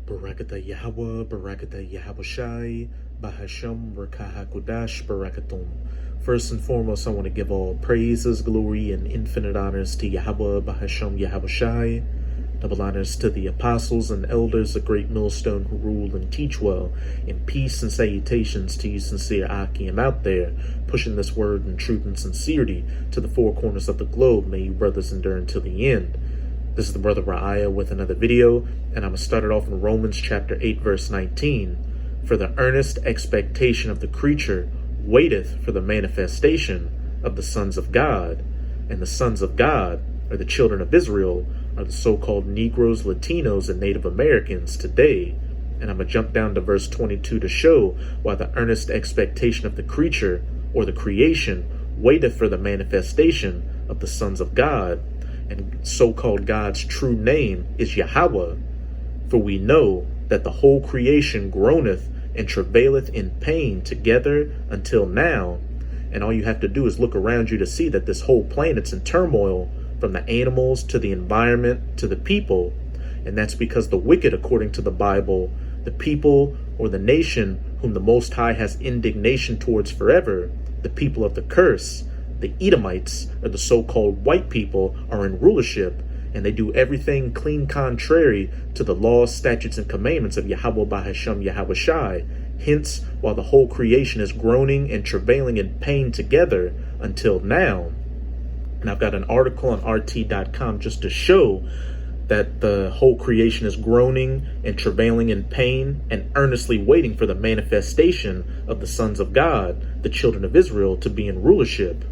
Barakatah Yahweh, Barakatah Yahawashi, Bahasham Rakahakudash, Barakatum. First and foremost, I want to give all praises, glory, and infinite honors to Yahweh, Bahasham Yahawashi. Double honors to the apostles and elders, the great millstone who rule and teach well. And peace and salutations to you sincere Akim out there, pushing this word in truth and sincerity to the four corners of the globe. May you brothers endure until the end. This is the brother Ra'aya with another video, and I'm going to start it off in Romans chapter 8, verse 19. For the earnest expectation of the creature waiteth for the manifestation of the sons of God. And the sons of God are the children of Israel, are the so-called Negroes, Latinos, and Native Americans today. And I'm going to jump down to verse 22 to show why the earnest expectation of the creature, or the creation, waiteth for the manifestation of the sons of God. And so-called God's true name is Yahweh. For we know that the whole creation groaneth and travaileth in pain together until now. And all you have to do is look around you to see that this whole planet's in turmoil, from the animals to the environment to the people. And that's because the wicked, according to the Bible, the people or the nation whom the Most High has indignation towards forever, the people of the curse, the Edomites, or the so-called white people, are in rulership, and they do everything clean contrary to the laws, statutes, and commandments of Yahweh Bahasham Yahawashi. Hence, while the whole creation is groaning and travailing in pain together until now. And I've got an article on RT.com just to show that the whole creation is groaning and travailing in pain and earnestly waiting for the manifestation of the sons of God, the children of Israel, to be in rulership.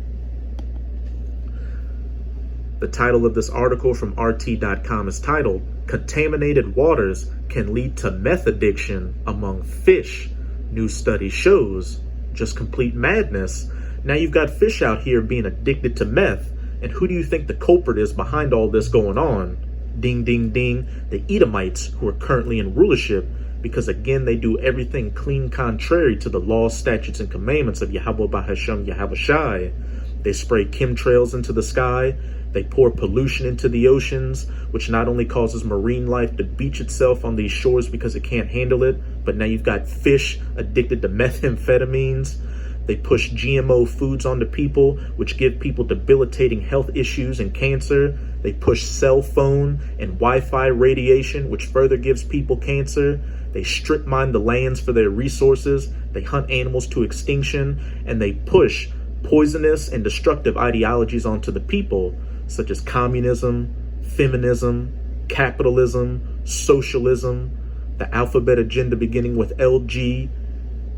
The title of this article from RT.com is titled, Contaminated Waters Can Lead to Meth Addiction Among Fish. New study shows. Just complete madness. Now you've got fish out here being addicted to meth. And who do you think the culprit is behind all this going on? Ding, ding, ding. The Edomites, who are currently in rulership, because again, they do everything clean contrary to the laws, statutes, and commandments of Yahweh Bahasham Yahawashi. They spray chemtrails into the sky. They pour pollution into the oceans, which not only causes marine life to beach itself on these shores because it can't handle it, but now you've got fish addicted to methamphetamines. They push GMO foods onto people, which give people debilitating health issues and cancer. They push cell phone and Wi-Fi radiation, which further gives people cancer. They strip mine the lands for their resources. They hunt animals to extinction, and they push poisonous and destructive ideologies onto the people, such as communism, feminism, capitalism, socialism, the alphabet agenda beginning with LG.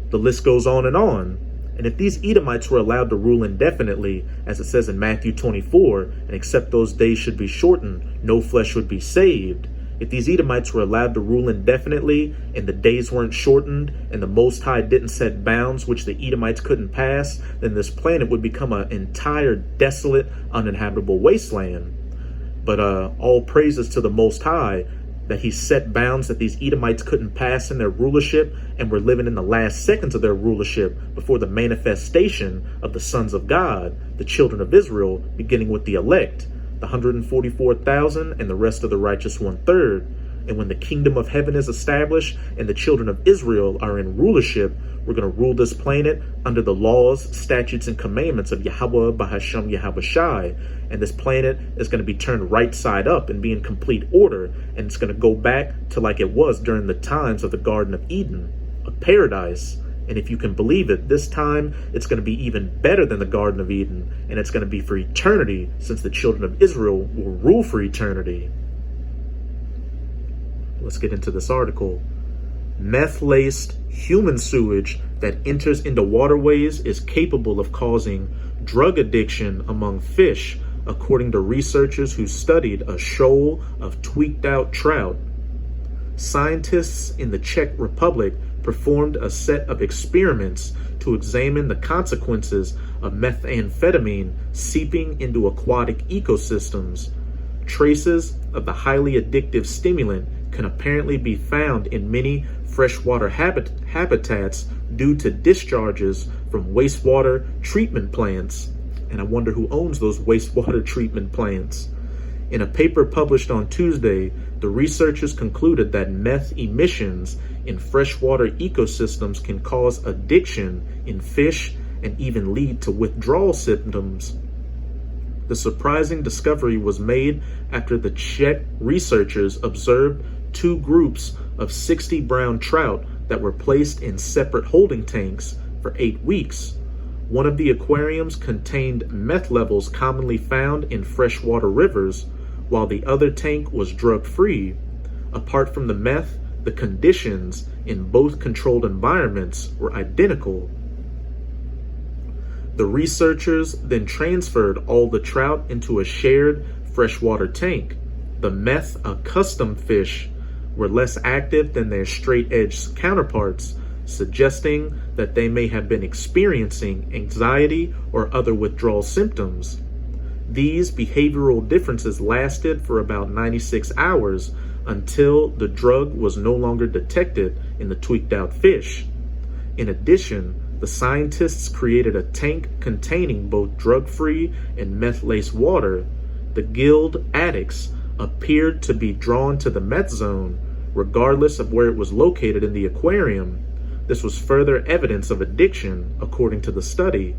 The list goes on and on. And if these Edomites were allowed to rule indefinitely, as it says in Matthew 24, and except those days should be shortened, no flesh would be saved. If these Edomites were allowed to rule indefinitely, and the days weren't shortened, and the Most High didn't set bounds which the Edomites couldn't pass, then this planet would become an entire desolate, uninhabitable wasteland. But all praises to the Most High, that he set bounds that these Edomites couldn't pass in their rulership, and were living in the last seconds of their rulership before the manifestation of the sons of God, the children of Israel, beginning with the elect, the 144,000 and the rest of the righteous 1/3. And when the kingdom of heaven is established and the children of Israel are in rulership, we're going to rule this planet under the laws, statutes, and commandments of Yahweh Bahasham Yahawashi. And this planet is going to be turned right side up and be in complete order. And it's going to go back to like it was during the times of the Garden of Eden, a paradise. And if you can believe it, this time it's going to be even better than the Garden of Eden. And it's going to be for eternity, since the children of Israel will rule for eternity. Let's get into this article. Meth-laced human sewage that enters into waterways is capable of causing drug addiction among fish, according to researchers who studied a shoal of tweaked-out trout. Scientists in the Czech Republic performed a set of experiments to examine the consequences of methamphetamine seeping into aquatic ecosystems. Traces of the highly addictive stimulant can apparently be found in many freshwater habitats due to discharges from wastewater treatment plants. And I wonder who owns those wastewater treatment plants. In a paper published on Tuesday, the researchers concluded that meth emissions in freshwater ecosystems can cause addiction in fish and even lead to withdrawal symptoms. The surprising discovery was made after the Czech researchers observed two groups of 60 brown trout that were placed in separate holding tanks for 8 weeks. One of the aquariums contained meth levels commonly found in freshwater rivers, while the other tank was drug-free. Apart from the meth, the conditions in both controlled environments were identical. The researchers then transferred all the trout into a shared freshwater tank. The meth-accustomed fish were less active than their straight-edged counterparts, suggesting that they may have been experiencing anxiety or other withdrawal symptoms. These behavioral differences lasted for about 96 hours until the drug was no longer detected in the tweaked out fish. In addition, the scientists created a tank containing both drug-free and meth-laced water. The gilled addicts appeared to be drawn to the meth zone, regardless of where it was located in the aquarium. This was further evidence of addiction, according to the study.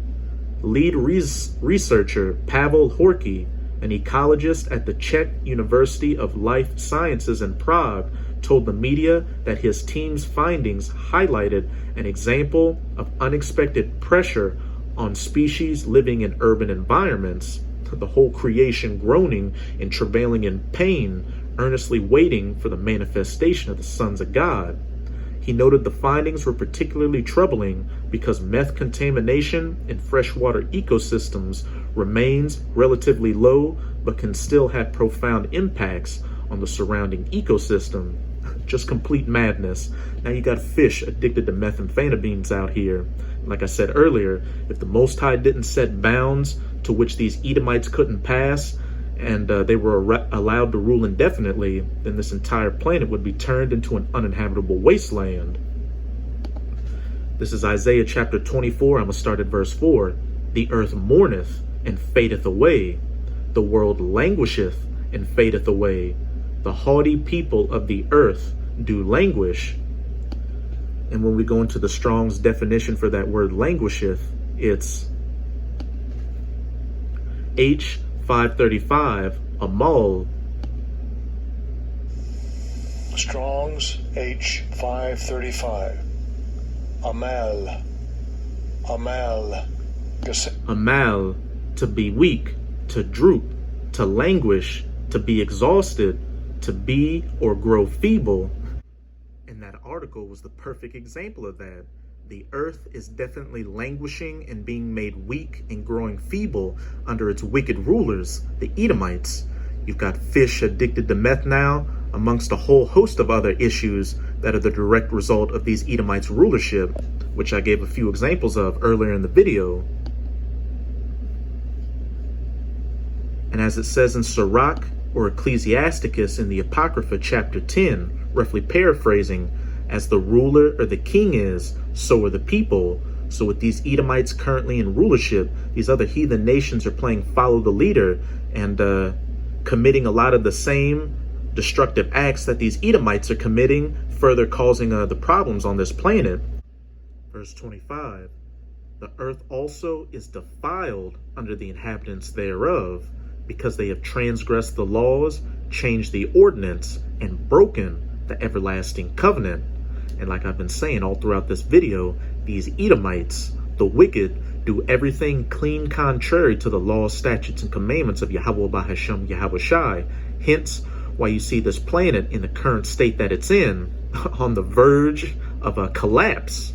Lead researcher Pavel Horky, an ecologist at the Czech University of Life Sciences in Prague, told the media that his team's findings highlighted an example of unexpected pressure on species living in urban environments, the whole creation groaning and travailing in pain, earnestly waiting for the manifestation of the sons of God. He noted the findings were particularly troubling because meth contamination in freshwater ecosystems remains relatively low but can still have profound impacts on the surrounding ecosystem. Just complete madness. Now you got fish addicted to methamphetamines out here. Like I said earlier, if the Most High didn't set bounds to which these Edomites couldn't pass, and they were allowed to rule indefinitely, then this entire planet would be turned into an uninhabitable wasteland. This is Isaiah chapter 24. I'm going to start at verse 4. The earth mourneth and fadeth away. The world languisheth and fadeth away. The haughty people of the earth do languish. And when we go into the Strong's definition for that word languisheth, it's H535, amal. Strong's H535. Amal. Amal, to be weak, to droop, to languish, to be exhausted, to be or grow feeble. And that article was the perfect example of that. The earth is definitely languishing and being made weak and growing feeble under its wicked rulers, the Edomites. You've got fish addicted to meth now, amongst a whole host of other issues that are the direct result of these Edomites' rulership, which I gave a few examples of earlier in the video. And as it says in Sirach or Ecclesiasticus in the Apocrypha chapter 10, roughly paraphrasing, as the ruler or the king is, so are the people. So with these Edomites currently in rulership, these other heathen nations are playing follow the leader and committing a lot of the same destructive acts that these Edomites are committing, further causing the problems on this planet. Verse 25, the earth also is defiled under the inhabitants thereof, because they have transgressed the laws, changed the ordinance, and broken the everlasting covenant. And like I've been saying all throughout this video, these Edomites, the wicked, do everything clean contrary to the laws, statutes, and commandments of Yahweh Bahashem Yahweh Shai. Hence why you see this planet in the current state that it's in, on the verge of a collapse.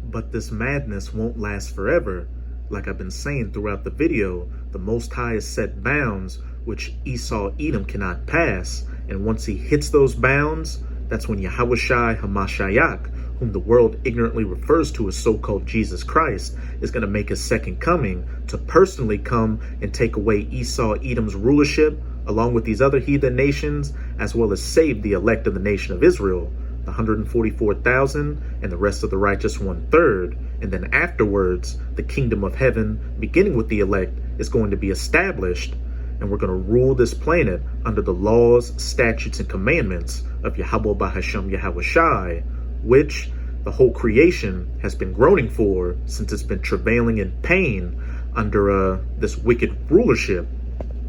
But this madness won't last forever. Like I've been saying throughout the video, the Most High has set bounds which Esau Edom cannot pass. And once he hits those bounds, that's when Yahweh Shai HaMashiach, whom the world ignorantly refers to as so-called Jesus Christ, is going to make his second coming to personally come and take away Esau Edom's rulership, along with these other heathen nations, as well as save the elect of the nation of Israel, the 144,000 and the rest of the righteous 1/3. And then afterwards, the kingdom of heaven, beginning with the elect, is going to be established. and we're going to rule this planet under the laws, statutes, and commandments of Yahweh Bahashem Yahweh Shai, which the whole creation has been groaning for since it's been travailing in pain under this wicked rulership,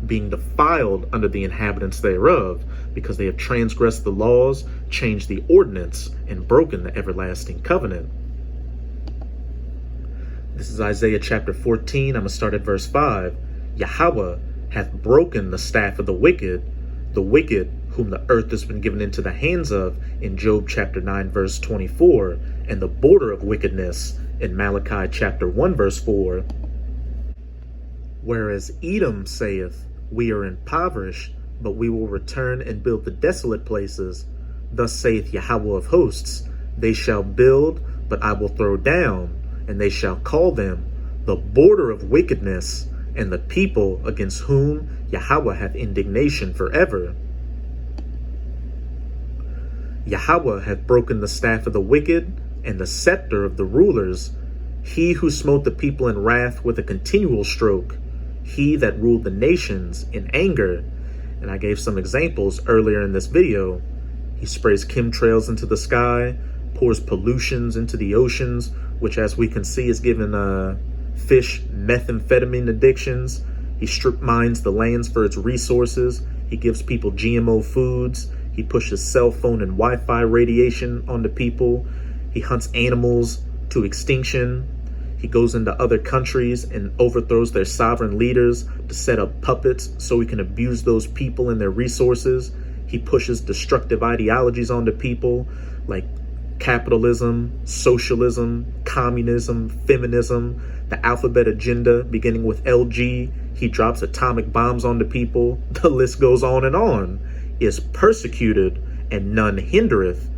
being defiled under the inhabitants thereof, because they have transgressed the laws, changed the ordinance, and broken the everlasting covenant. This is Isaiah chapter 14. I'm going to start at verse 5. Yahweh hath broken the staff of the wicked whom the earth has been given into the hands of, in Job chapter 9 verse 24, and the border of wickedness in Malachi chapter 1 verse 4. Whereas Edom saith, we are impoverished, but we will return and build the desolate places. Thus saith Yahweh of hosts, they shall build, but I will throw down, and they shall call them the border of wickedness, and the people against whom Yahweh hath indignation forever. Yahweh hath broken the staff of the wicked, and the scepter of the rulers, he who smote the people in wrath with a continual stroke, he that ruled the nations in anger. And I gave some examples earlier in this video. He sprays chemtrails into the sky, pours pollutions into the oceans, which as we can see is giving fish methamphetamine addictions. He strip mines the lands for its resources. He gives people GMO foods. He pushes cell phone and Wi-Fi radiation onto people. He hunts animals to extinction. He goes into other countries and overthrows their sovereign leaders to set up puppets so he can abuse those people and their resources. He pushes destructive ideologies onto people like capitalism, socialism, communism, feminism, the alphabet agenda beginning with LG. He drops atomic bombs onto people. The list goes on. Is persecuted and none hindereth.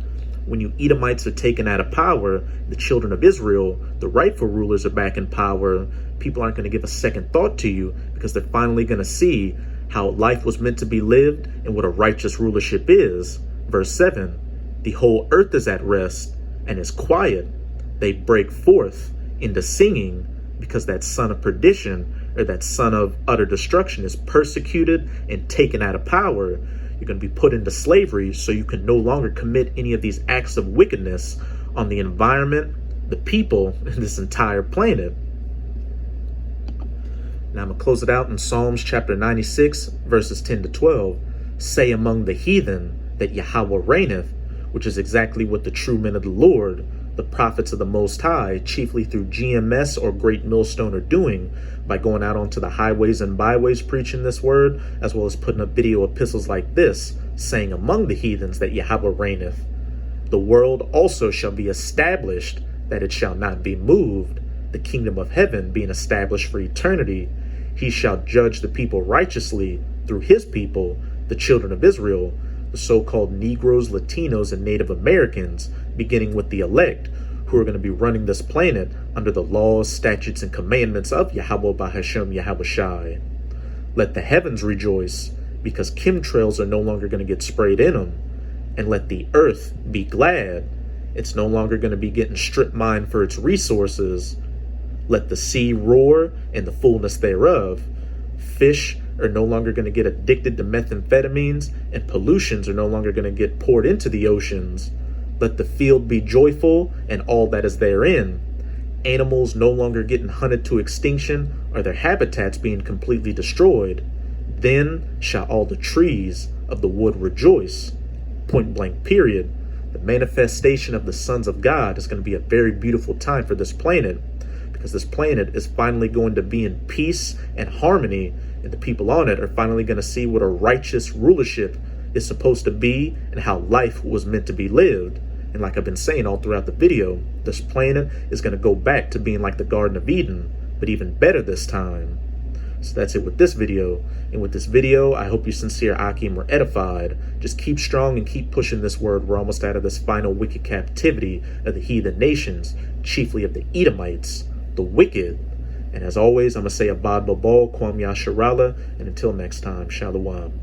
When you Edomites are taken out of power, the children of Israel, the rightful rulers, are back in power. People aren't going to give a second thought to you because they're finally going to see how life was meant to be lived and what a righteous rulership is. Verse 7, the whole earth is at rest and is quiet. They break forth into singing because that son of perdition, or that son of utter destruction, is persecuted and taken out of power. You're going to be put into slavery so you can no longer commit any of these acts of wickedness on the environment, the people, and this entire planet. Now I'm going to close it out in Psalms chapter 96, verses 10 to 12. Say among the heathen that Yahweh reigneth, which is exactly what the true men of the Lord, the prophets of the Most High, chiefly through GMS or Great Millstone, are doing by going out onto the highways and byways preaching this word, as well as putting up video epistles like this, saying among the heathens that Yahweh reigneth. The world also shall be established, that it shall not be moved, the kingdom of heaven being established for eternity. He shall judge the people righteously through his people, the children of Israel, the so-called Negroes, Latinos, and Native Americans, beginning with the elect, who are going to be running this planet under the laws, statutes, and commandments of Yahweh Bahashem Yahweh Shai. Let the heavens rejoice, because chemtrails are no longer going to get sprayed in them. And let the earth be glad. It's no longer going to be getting strip mined for its resources. Let the sea roar and the fullness thereof. Fish are no longer going to get addicted to methamphetamines, and pollutions are no longer going to get poured into the oceans. Let the field be joyful and all that is therein. Animals no longer getting hunted to extinction, or their habitats being completely destroyed. Then shall all the trees of the wood rejoice. Point blank period. The manifestation of the sons of God is going to be a very beautiful time for this planet, because this planet is finally going to be in peace and harmony, and the people on it are finally going to see what a righteous rulership is supposed to be and how life was meant to be lived. And like I've been saying all throughout the video, this planet is going to go back to being like the Garden of Eden, but even better this time. So that's it with this video. And with this video, I hope you sincere Akim were edified. Just keep strong and keep pushing this word. We're almost out of this final wicked captivity of the heathen nations, chiefly of the Edomites, the wicked. And as always, I'm going to say Abad Babal, Kwam Yasharala, and until next time, Shalom.